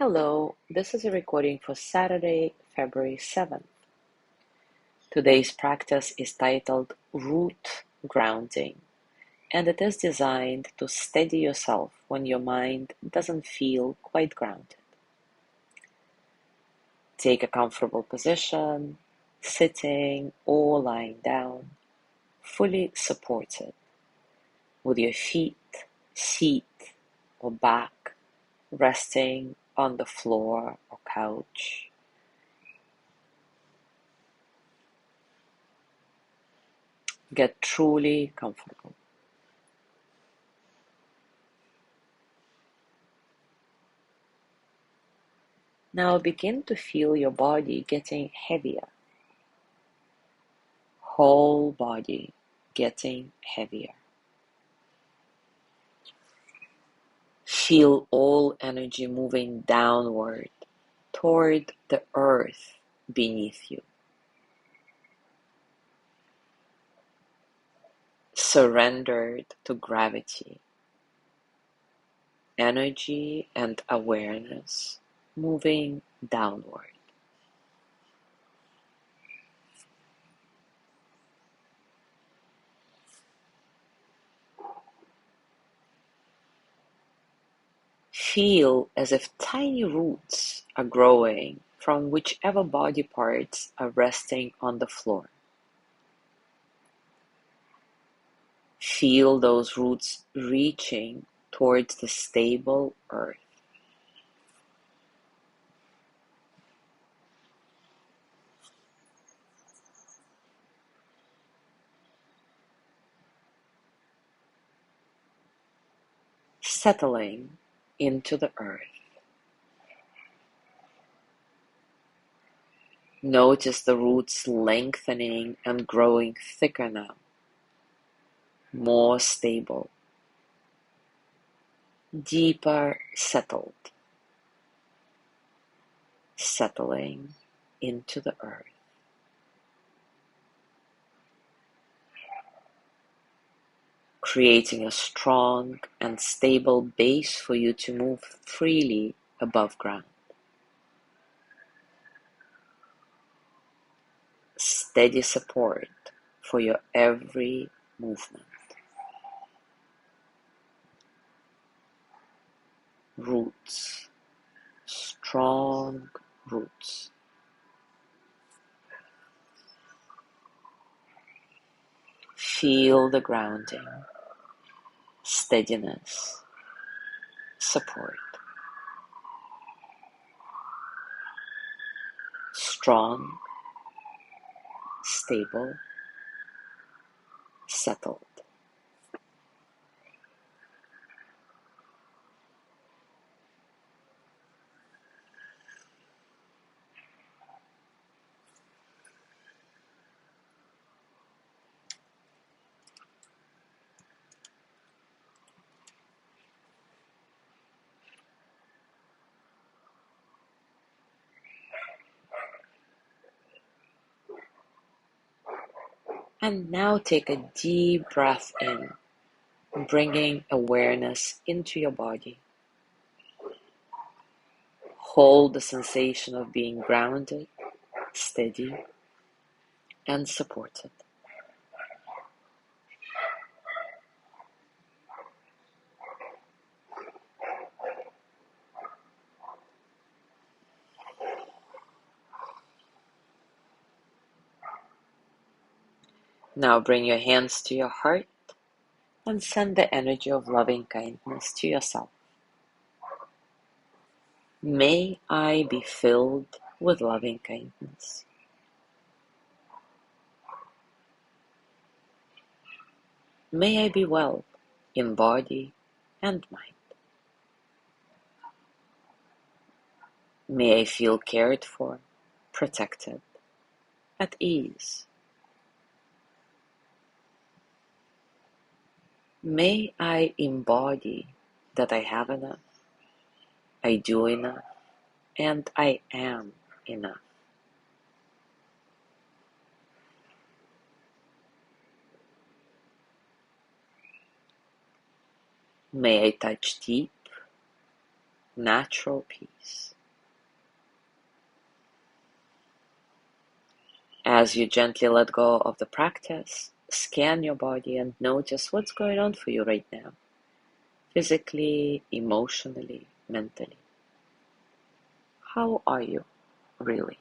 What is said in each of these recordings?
Hello, this is a recording for Saturday, February 7th. Today's practice is titled Root Grounding, and it is designed to steady yourself when your mind doesn't feel quite grounded. Take a comfortable position, sitting or lying down, fully supported, with your feet, seat, or back resting on the floor or couch. Get truly comfortable. Now begin to feel your body getting heavier. Whole body getting heavier. Feel all energy moving downward toward the earth beneath you. Surrendered to gravity. Energy and awareness moving downward. Feel as if tiny roots are growing from whichever body parts are resting on the floor. Feel those roots reaching towards the stable earth. Settling into the earth. Notice the roots lengthening and growing thicker now, more stable, deeper settled, settling into the earth. Creating a strong and stable base for you to move freely above ground. Steady support for your every movement. Roots, strong roots. Feel the grounding, steadiness, support. Strong, stable, settled. And now take a deep breath in, bringing awareness into your body. Hold the sensation of being grounded, steady, and supported. Now bring your hands to your heart and send the energy of loving kindness to yourself. May I be filled with loving kindness. May I be well in body and mind. May I feel cared for, protected, at ease. May I embody that I have enough, I do enough, and I am enough. May I touch deep, natural peace. As you gently let go of the practice, scan your body and notice what's going on for you right now, physically, emotionally, mentally. How are you, really?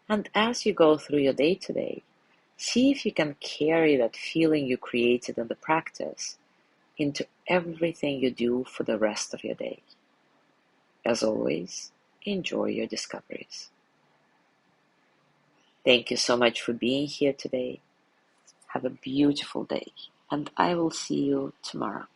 And as you go through your day today, see if you can carry that feeling you created in the practice into everything you do for the rest of your day. As always, enjoy your discoveries. Thank you so much for being here today. Have a beautiful day, and I will see you tomorrow.